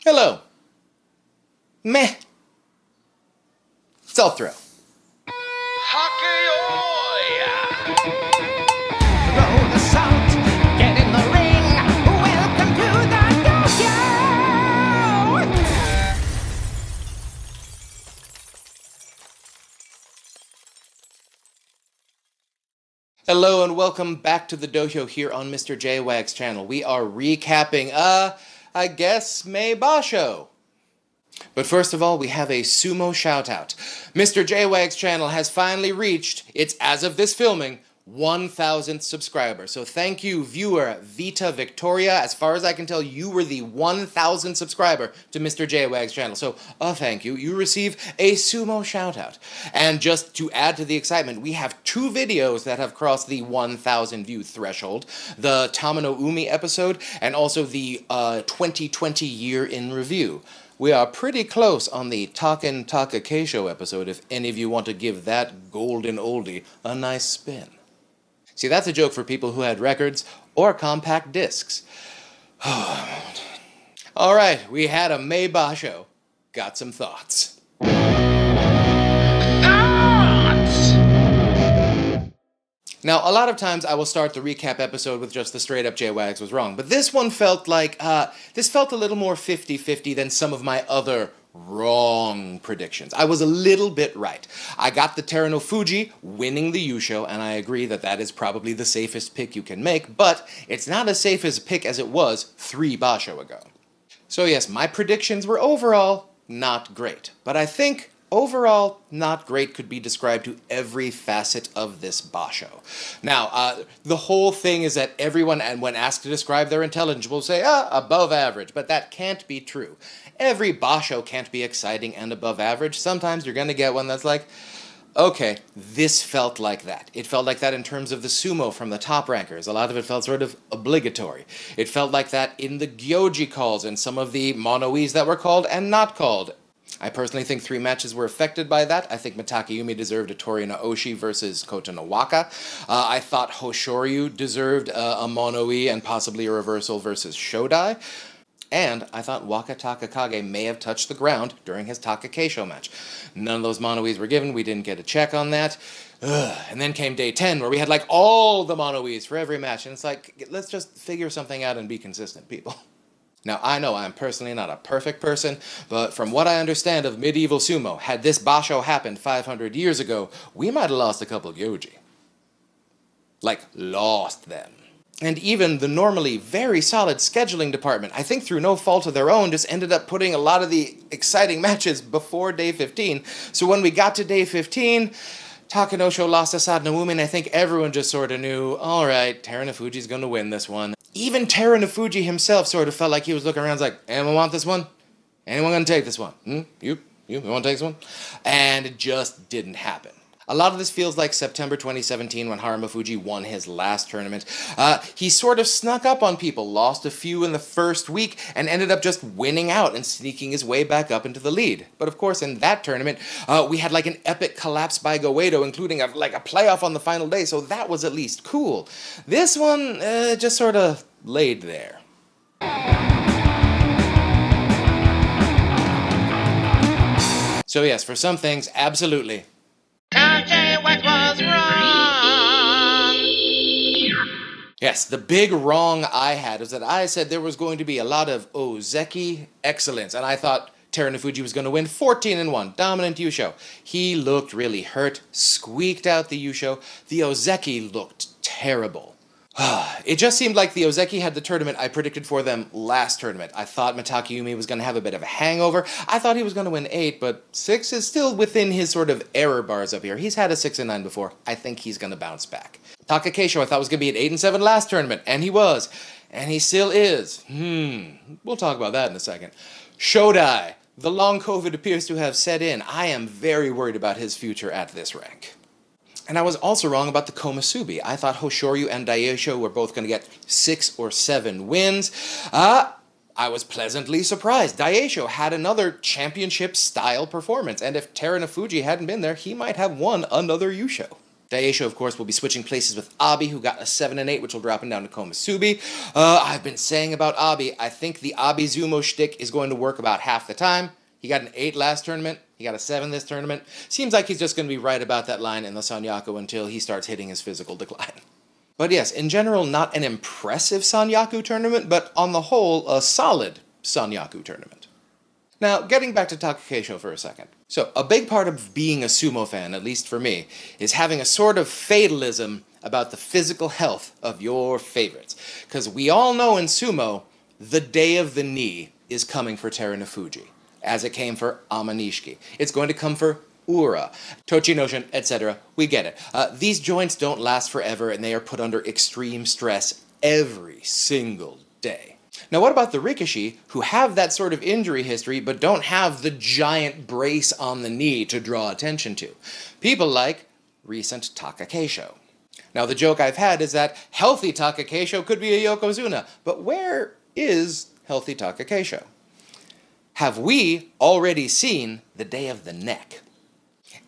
Hello. Meh. Self-throw. Roll the salt, get in the ring. Welcome to the dojo. Hello and welcome back to the dojo here on MrJWags channel. We are recapping, I guess, May Basho. But first of all, we have a Sumo shout-out. MrJWags channel has finally reached its, as of this filming, 1,000th subscriber. So thank you, viewer Vita Victoria. As far as I can tell, you were the 1,000th subscriber to MrJWags channel. So, thank you. You receive a Sumo shout-out. And just to add to the excitement, we have 2 videos that have crossed the 1,000 view threshold. The Tamano Umi episode, and also the 2020 year in review. We are pretty close on the Takakesho episode if any of you want to give that golden oldie a nice spin. See, that's a joke for people who had records or compact discs. Alright, we had a May Basho. Got some thoughts. Now, a lot of times I will start the recap episode with just the straight-up JWags was wrong, but this one felt like, this felt a little more 50-50 than some of my other wrong predictions. I was a little bit right. I got the Terunofuji winning the Yusho, and I agree that that is probably the safest pick you can make, but it's not as safe as a pick as it was 3 Basho ago. So yes, my predictions were overall not great, but I think overall, not great could be described to every facet of this Basho. Now, the whole thing is that everyone, and when asked to describe their intelligence, will say, above average, but that can't be true. Every Basho can't be exciting and above average. Sometimes you're going to get one that's like, okay, this felt like that. It felt like that in terms of the Sumo from the top rankers. A lot of it felt sort of obligatory. It felt like that in the Gyoji calls and some of the mono-i's that were called and not called. I personally think 3 matches were affected by that. I think Mitake deserved a Tori no Oshi versus Kota no Waka. I thought Hoshoryu deserved a mono-i and possibly a reversal versus Shodai. And I thought Wakataka Kage may have touched the ground during his Takakesho match. None of those mono-i's were given. We didn't get a check on that. And then came day 10 where we had like all the mono-i's for every match. And it's like, let's just figure something out and be consistent, people. Now, I know I'm personally not a perfect person, but from what I understand of medieval sumo, had this Basho happened 500 years ago, we might have lost a couple Gyoji. Like, lost them. And even the normally very solid scheduling department, I think through no fault of their own, just ended up putting a lot of the exciting matches before day 15. So when we got to day 15, Takanosho lost to Sadnawumi, and I think everyone just sort of knew, alright, Terunofuji's gonna win this one. Even Terunofuji himself sort of felt like he was looking around like, anyone want this one? Anyone gonna take this one? You wanna take this one? And it just didn't happen. A lot of this feels like September 2017 when Harumafuji won his last tournament. He sort of snuck up on people, lost a few in the first week, and ended up just winning out and sneaking his way back up into the lead. But of course, in that tournament, we had like an epic collapse by Goeido, including a playoff on the final day, so that was at least cool. This one just sort of laid there. So yes, for some things, absolutely. MrJWags was wrong. Yes, the big wrong I had is that I said there was going to be a lot of Ozeki excellence, and I thought Terunofuji was going to win 14-1, dominant Yusho. He looked really hurt, squeaked out the Yusho. The Ozeki looked terrible. It just seemed like the Ozeki had the tournament I predicted for them last tournament. I thought Mitake was going to have a bit of a hangover. I thought he was going to win 8, but 6 is still within his sort of error bars up here. He's had a 6-9 before. I think he's going to bounce back. Takakesho I thought was going to be an 8-7 last tournament, and he was. And he still is. We'll talk about that in a second. Shodai. The long COVID appears to have set in. I am very worried about his future at this rank. And I was also wrong about the Komusubi. I thought Hoshoryu and Daieisho were both going to get 6 or 7 wins. I was pleasantly surprised. Daieisho had another championship-style performance, and if Terunofuji hadn't been there, he might have won another Yusho. Daisho, of course, will be switching places with Abi, who got a 7 and 8, which will drop him down to Komusubi. I've been saying about Abi, I think the Abi Zumo shtick is going to work about half the time. He got an 8 last tournament. He got a 7 this tournament. Seems like he's just going to be right about that line in the sanyaku until he starts hitting his physical decline. But yes, in general, not an impressive sanyaku tournament, but on the whole, a solid sanyaku tournament. Now, getting back to Takakesho for a second. So, a big part of being a sumo fan, at least for me, is having a sort of fatalism about the physical health of your favorites. Because we all know in sumo, the day of the knee is coming for Terunofuji, as it came for Amanishiki. It's going to come for Ura, Tochinoshin, etc. We get it. These joints don't last forever, and they are put under extreme stress every single day. Now, what about the Rikishi, who have that sort of injury history, but don't have the giant brace on the knee to draw attention to? People like recent Takakesho. Now, the joke I've had is that healthy Takakesho could be a Yokozuna, but where is healthy Takakesho? Have we already seen the day of the neck?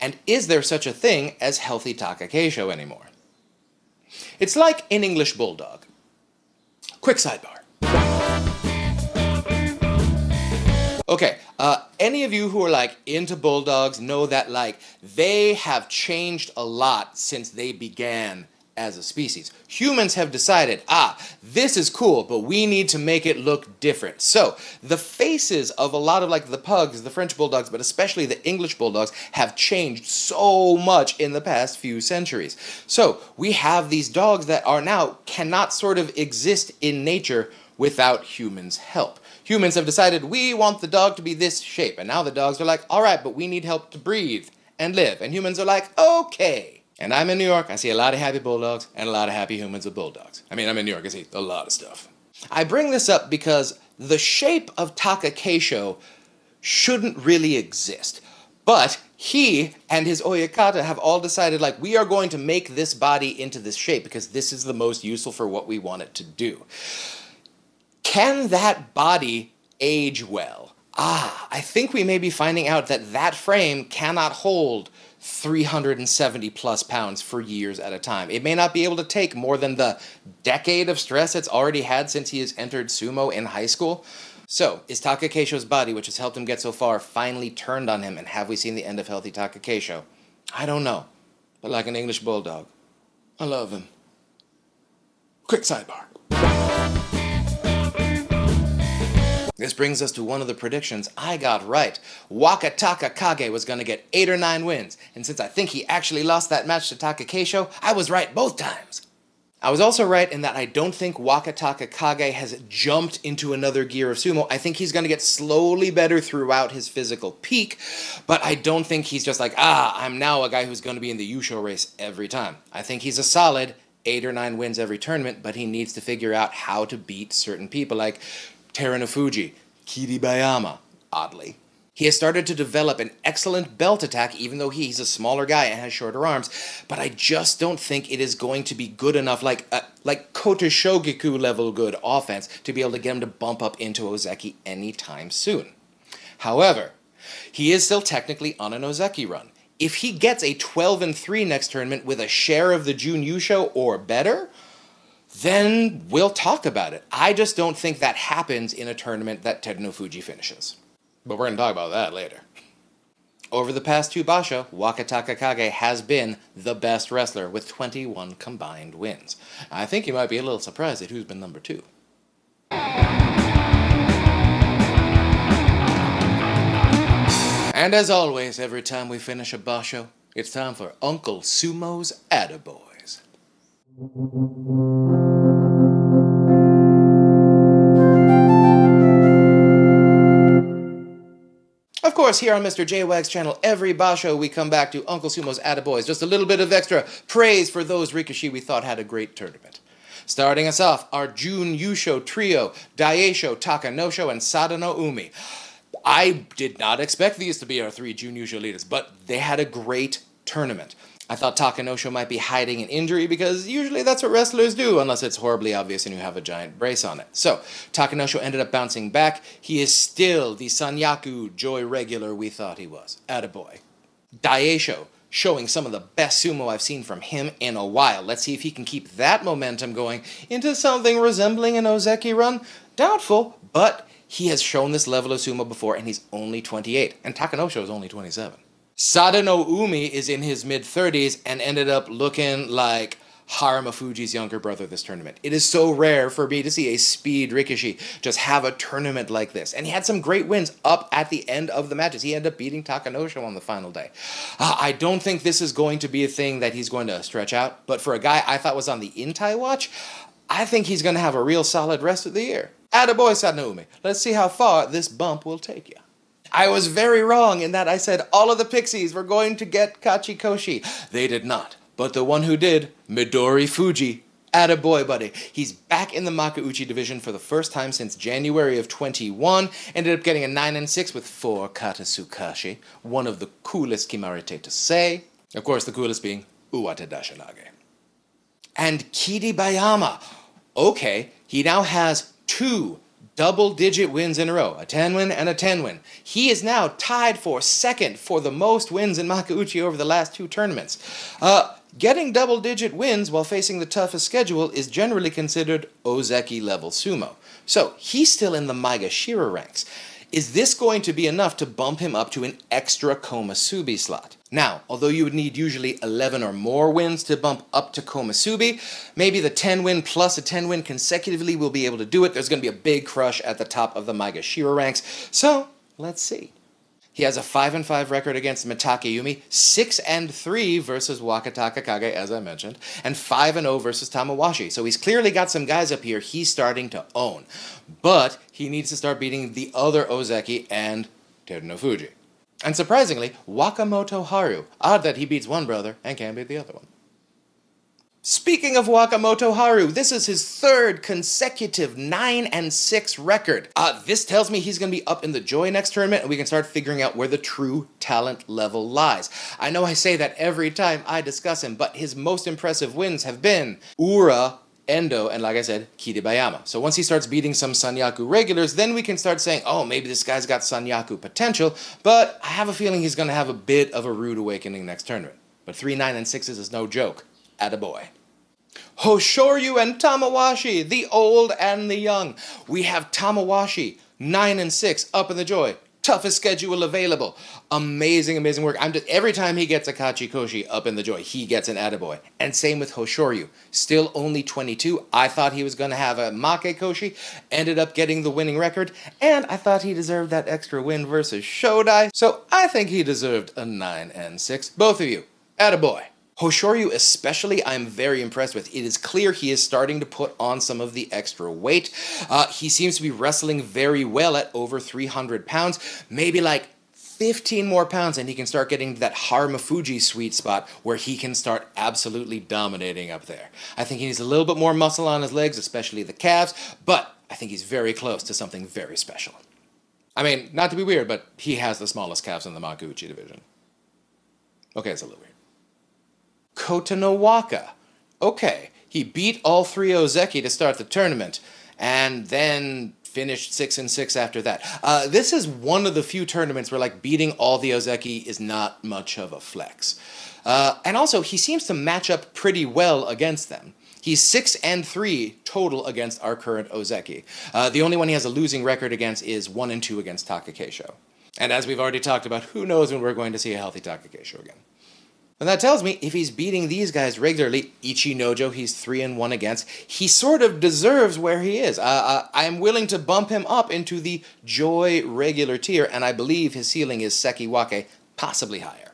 And is there such a thing as healthy Takakesho anymore? It's like an English bulldog. Quick sidebar. Okay, any of you who are like into bulldogs know that like they have changed a lot since they began as a species. Humans have decided, this is cool, but we need to make it look different. So, the faces of a lot of like the pugs, the French bulldogs, but especially the English bulldogs, have changed so much in the past few centuries. So, we have these dogs that are now cannot sort of exist in nature without humans' help. Humans have decided we want the dog to be this shape, and now the dogs are like, all right, but we need help to breathe and live. And humans are like, okay. And I'm in New York, I see a lot of happy bulldogs and a lot of happy humans with bulldogs. I mean, I'm in New York, I see a lot of stuff. I bring this up because the shape of Takakesho shouldn't really exist. But he and his oyakata have all decided, like, we are going to make this body into this shape because this is the most useful for what we want it to do. Can that body age well? I think we may be finding out that that frame cannot hold 370 plus pounds for years at a time. It may not be able to take more than the decade of stress it's already had since he has entered sumo in high school. So, is Takakesho's body, which has helped him get so far, finally turned on him, and have we seen the end of healthy Takakesho? I don't know, but like an English bulldog, I love him. Quick sidebar. This brings us to one of the predictions I got right. Wakataka Kage was going to get 8 or 9 wins, and since I think he actually lost that match to Takakesho, I was right both times. I was also right in that I don't think Wakataka Kage has jumped into another gear of sumo. I think he's going to get slowly better throughout his physical peak, but I don't think he's just like, I'm now a guy who's going to be in the Yusho race every time. I think he's a solid 8 or 9 wins every tournament, but he needs to figure out how to beat certain people like Terunofuji, Kiribayama, oddly. He has started to develop an excellent belt attack even though he's a smaller guy and has shorter arms, but I just don't think it is going to be good enough like Kota Shogiku level good offense to be able to get him to bump up into Ozeki anytime soon. However, he is still technically on an Ozeki run. If he gets a 12-3 next tournament with a share of the Jun Yusho or better, then we'll talk about it. I just don't think that happens in a tournament that Terunofuji finishes. But we're going to talk about that later. Over the past 2 Basho, Wakataka Kage has been the best wrestler with 21 combined wins. I think you might be a little surprised at who's been number 2. And as always, every time we finish a Basho, it's time for Uncle Sumo's Attaboys. Of course, here on MrJWags channel, every Basho we come back to Uncle Sumo's Attaboys. Just a little bit of extra praise for those Rikishi we thought had a great tournament. Starting us off, our Jun Yusho trio, Daisho, Takanosho, and Sadano Umi. I did not expect these to be our 3 Jun Yusho leaders, but they had a great tournament. I thought Takanosho might be hiding an injury because usually that's what wrestlers do unless it's horribly obvious and you have a giant brace on it. So, Takanosho ended up bouncing back. He is still the sanyaku joy regular we thought he was. Attaboy. Daisho showing some of the best sumo I've seen from him in a while. Let's see if he can keep that momentum going into something resembling an Ozeki run. Doubtful, but he has shown this level of sumo before, and he's only 28, and Takakesho is only 27. Sada no Umi is in his mid-30s and ended up looking like Haramafuji's younger brother this tournament. It is so rare for me to see a speed Rikishi just have a tournament like this. And he had some great wins up at the end of the matches. He ended up beating Takakesho on the final day. I don't think this is going to be a thing that he's going to stretch out, but for a guy I thought was on the Intai watch, I think he's going to have a real solid rest of the year. Attaboy, Sadnaumi. Let's see how far this bump will take you. I was very wrong in that I said all of the Pixies were going to get Kachikoshi. They did not. But the one who did, Midori Fuji, attaboy, buddy. He's back in the Makuuchi division for the first time since January of 21. Ended up getting a 9-6 with 4 Katasukashi. One of the coolest Kimarite to say. Of course, the coolest being Uwate Dashinage. And Kiribayama. Okay, he now has 2 double-digit wins in a row, a 10-win and a 10-win. He is now tied for second for the most wins in Makuuchi over the last 2 tournaments. Getting double-digit wins while facing the toughest schedule is generally considered Ozeki-level sumo. So, he's still in the Maegashira ranks. Is this going to be enough to bump him up to an extra Komusubi slot? Now, although you would need usually 11 or more wins to bump up to Komusubi, maybe the 10-win plus a 10-win consecutively will be able to do it. There's going to be a big crush at the top of the Maegashira ranks. So, let's see. He has a 5-5 record against Mitakeyumi, 6-3 versus Wakataka Kage, as I mentioned, and 5-0 versus Tamawashi. So he's clearly got some guys up here he's starting to own. But he needs to start beating the other Ozeki and Teruno Fuji. And surprisingly, Wakamoto Haru. Odd that he beats one brother and can't beat the other one. Speaking of Wakamoto Haru, this is his 3rd consecutive 9-6 record. This tells me he's going to be up in the Joy next tournament, and we can start figuring out where the true talent level lies. I know I say that every time I discuss him, but his most impressive wins have been Ura, Endo, and like I said, Kiribayama. So once he starts beating some sanyaku regulars, then we can start saying, oh, maybe this guy's got sanyaku potential, but I have a feeling he's going to have a bit of a rude awakening next tournament. But 3 9-6s is no joke. Attaboy. Hoshoryu and Tamawashi, the old and the young. We have Tamawashi, 9-6, up in the Joy. Toughest schedule available. Amazing, amazing work. Every time he gets a Kachikoshi up in the Joy, he gets an attaboy. And same with Hoshoryu. Still only 22. I thought he was going to have a Make Koshi. Ended up getting the winning record. And I thought he deserved that extra win versus Shodai. So I think he deserved a 9-6. Both of you, attaboy. Hoshoryu especially, I'm very impressed with. It is clear he is starting to put on some of the extra weight. He seems to be wrestling very well at over 300 pounds. Maybe like 15 more pounds and he can start getting to that Haramafuji sweet spot where he can start absolutely dominating up there. I think he needs a little bit more muscle on his legs, especially the calves, but I think he's very close to something very special. I mean, not to be weird, but he has the smallest calves in the Makuuchi division. Okay, it's a little weird. Kota no Waka. Okay, he beat all 3 Ozeki to start the tournament, and then finished 6-6 after that. This is one of the few tournaments where like beating all the Ozeki is not much of a flex. And also, he seems to match up pretty well against them. He's 6-3 total against our current Ozeki. The only one he has a losing record against is 1-2 against Takakesho. And as we've already talked about, who knows when we're going to see a healthy Takakesho again. And that tells me if he's beating these guys regularly, Ichinojo he's 3-1 against, he sort of deserves where he is. I'm willing to bump him up into the Joy regular tier, and I believe his ceiling is Sekiwake, possibly higher.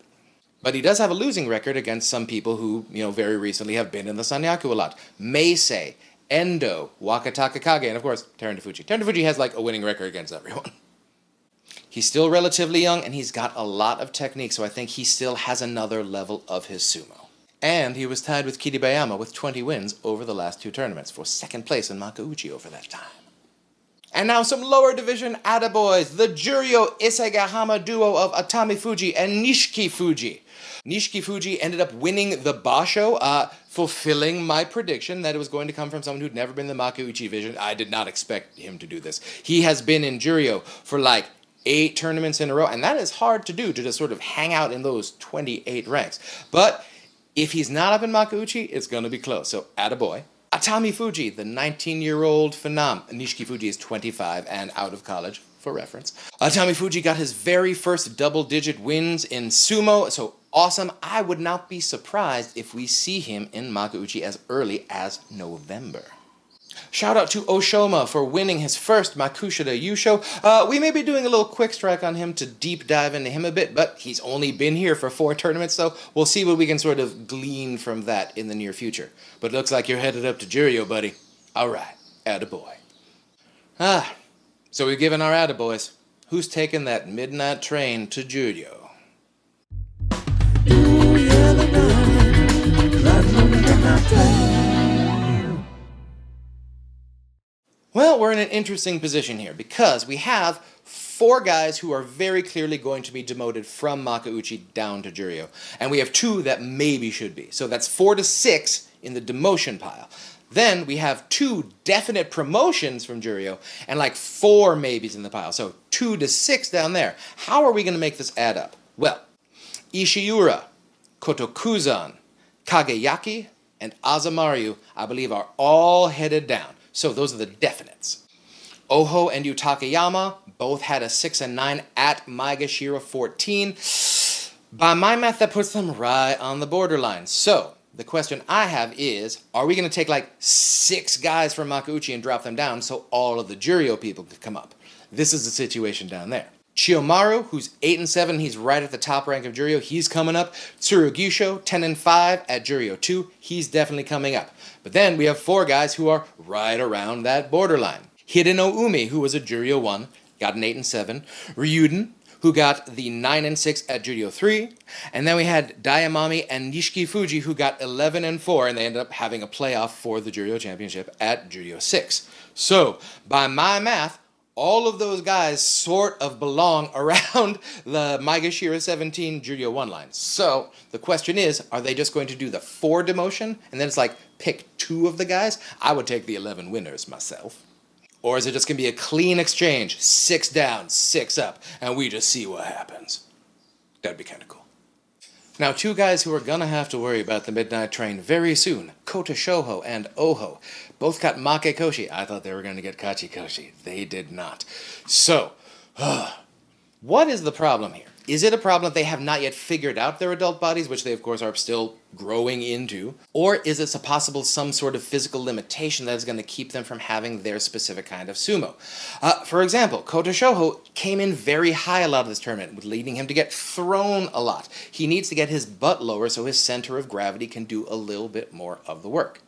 But he does have a losing record against some people who, very recently have been in the Sanyaku a lot. Meisei, Endo, Wakataka Kage, and of course, Terunofuji. Terunofuji has like a winning record against everyone. He's still relatively young, and he's got a lot of technique, so I think he still has another level of his sumo. And he was tied with Kiribayama with 20 wins over the last 2 tournaments for 2nd place in Makuuchi over that time. And now some lower division attaboys, the Juryo Isegahama duo of Atami Fuji and Nishiki Fuji. Nishiki Fuji ended up winning the Basho, fulfilling my prediction that it was going to come from someone who'd never been in the Makuuchi division. I did not expect him to do this. He has been in Juryo for like 8 tournaments in a row, and that is hard to do, to just sort of hang out in those 28 ranks. But if he's not up in Makuuchi, it's going to be close, so attaboy. Atami Fuji, the 19-year-old phenom. Nishiki Fuji is 25 and out of college, for reference. Atami Fuji got his very first double-digit wins in sumo, so awesome. I would not be surprised if we see him in Makuuchi as early as November. Shout out to Oshoma for winning his first Makushita Yusho. We may be doing a little quick strike on him to deep dive into him a bit, but he's only been here for 4 tournaments, so we'll see what we can sort of glean from that in the near future. But looks like you're headed up to Juryo, buddy. Alright, attaboy. So we've given our attaboys. Who's taking that midnight train to Juryo? Well, we're in an interesting position here because we have 4 guys who are very clearly going to be demoted from Makuuchi down to Juryo, and we have 2 that maybe should be. So that's 4 to 6 in the demotion pile. Then we have 2 definite promotions from Juryo and like 4 maybes in the pile. So 2 to 6 down there. How are we going to make this add up? Well, Ishiura, Kotokuzan, Kageyaki, and Azamaru, I believe, are all headed down. So those are the definites. Oho and Yutakayama both had a 6 and 9 at Maegashira 14. By my math, that puts them right on the borderline. So the question I have is, are we going to take like 6 guys from Makuuchi and drop them down so all of the Juryo people could come up? This is the situation down there. Chiyomaru, who's 8 and 7, he's right at the top rank of Juryo, he's coming up. Tsurugisho, 10 and 5 at Juryo 2, he's definitely coming up. But then we have 4 guys who are right around that borderline. Hideno Umi, who was a Juryo 1, got an 8 and 7. Ryuden, who got the 9 and 6 at Juryo 3. And then we had Dayamami and Nishiki Fuji, who got 11 and 4, and they ended up having a playoff for the Juryo Championship at Juryo 6. So, by my math, all of those guys sort of belong around the Maegashira 17 Juryo 1 line. So the question is, are they just going to do the 4 demotion and then it's like pick 2 of the guys? I would take the 11 winners myself. Or is it just going to be a clean exchange, 6 down, 6 up, and we just see what happens? That'd be kind of cool. Now, 2 guys who are gonna have to worry about the midnight train very soon, Kota Shoho and Oho, both got Make Koshi. I thought they were gonna get Kachi Koshi. They did not. So, what is the problem here? Is it a problem that they have not yet figured out their adult bodies, which they of course are still growing into? Or is it some sort of physical limitation that is going to keep them from having their specific kind of sumo? For example, Kota Shoho came in very high a lot of this tournament, leading him to get thrown a lot. He needs to get his butt lower so his center of gravity can do a little bit more of the work.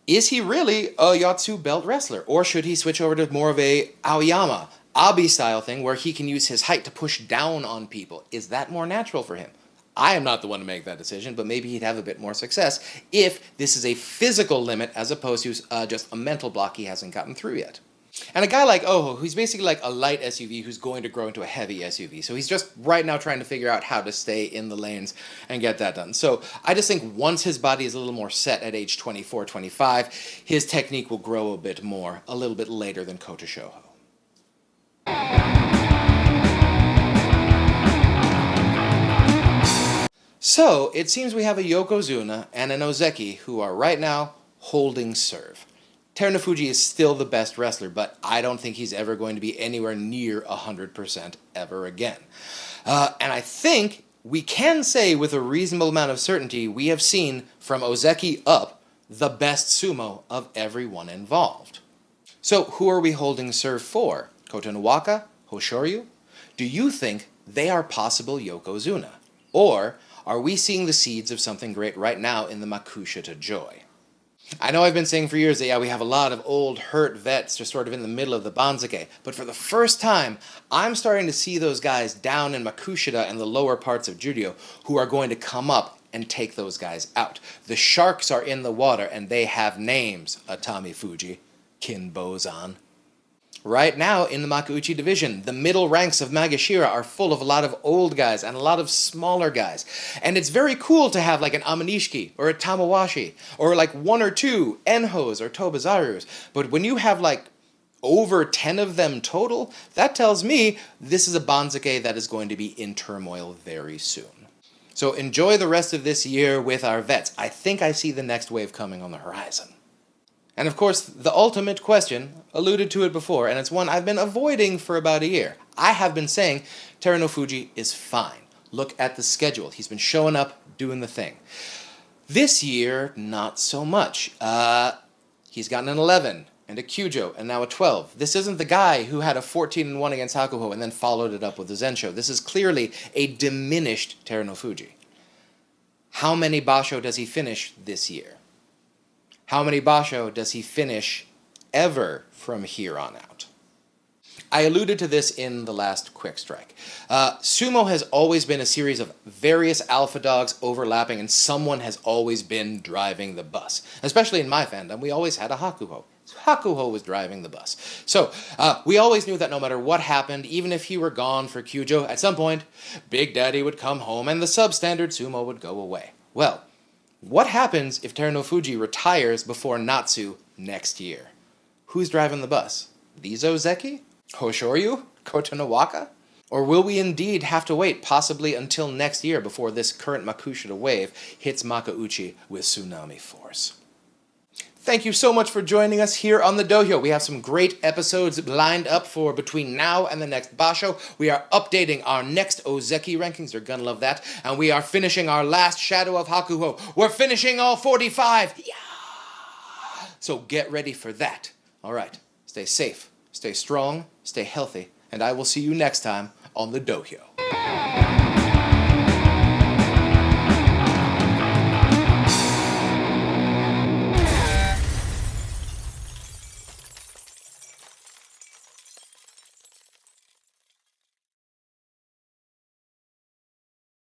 Is he really a Yatsu belt wrestler? Or should he switch over to more of a Aoyama, Abi style thing where he can use his height to push down on people? Is that more natural for him? I am not the one to make that decision, but maybe he'd have a bit more success if this is a physical limit as opposed to just a mental block he hasn't gotten through yet. And a guy like Oho, who's basically like a light SUV who's going to grow into a heavy SUV. So he's just right now trying to figure out how to stay in the lanes and get that done. So I just think once his body is a little more set at age 24, 25, his technique will grow a bit more, a little bit later than Kota Shoho. So, it seems we have a Yokozuna and an Ozeki who are right now holding serve. Terunofuji is still the best wrestler, but I don't think he's ever going to be anywhere near 100% ever again. And I think we can say with a reasonable amount of certainty we have seen from Ozeki up the best sumo of everyone involved. So, who are we holding serve for? Kotonowaka? Hoshoryu? Do you think they are possible Yokozuna? Or are we seeing the seeds of something great right now in the Makushita Joy? I know I've been saying for years that yeah, we have a lot of old hurt vets just sort of in the middle of the Banzake, but for the first time, I'm starting to see those guys down in Makushita and the lower parts of Juryo who are going to come up and take those guys out. The sharks are in the water and they have names. Atami Fuji, Kinbozan. Right now, in the Makuuchi division, the middle ranks of Maegashira are full of a lot of old guys and a lot of smaller guys. And it's very cool to have like an Amanishiki or a Tamawashi or like 1 or 2 Enhos or Tobazarus. But when you have like over 10 of them total, that tells me this is a Banzuke that is going to be in turmoil very soon. So enjoy the rest of this year with our vets. I think I see the next wave coming on the horizon. And of course, the ultimate question, alluded to it before, and it's one I've been avoiding for about a year. I have been saying Terunofuji is fine. Look at the schedule. He's been showing up, doing the thing. This year, not so much. He's gotten an 11, and a Kyujo, and now a 12. This isn't the guy who had a 14-1 against Hakuho and then followed it up with a Zensho. This is clearly a diminished Terunofuji. How many Basho does he finish this year? How many Basho does he finish ever from here on out? I alluded to this in the last Quick Strike. Sumo has always been a series of various alpha dogs overlapping, and someone has always been driving the bus. Especially in my fandom, we always had a Hakuho. Hakuho was driving the bus. So, we always knew that no matter what happened, even if he were gone for Kyujo, at some point, Big Daddy would come home and the substandard Sumo would go away. Well, what happens if Terunofuji retires before Natsu next year? Who's driving the bus? These Ozeki? Hoshoryu? Kotonowaka? Or will we indeed have to wait possibly until next year before this current Makushita wave hits Makauchi with tsunami force? Thank you so much for joining us here on the Dohyo. We have some great episodes lined up for between now and the next Basho. We are updating our next Ozeki rankings. You're gonna love that. And we are finishing our last Shadow of Hakuho. We're finishing all 45. Yeah! So get ready for that. All right. Stay safe, stay strong, stay healthy, and I will see you next time on the Dohyo.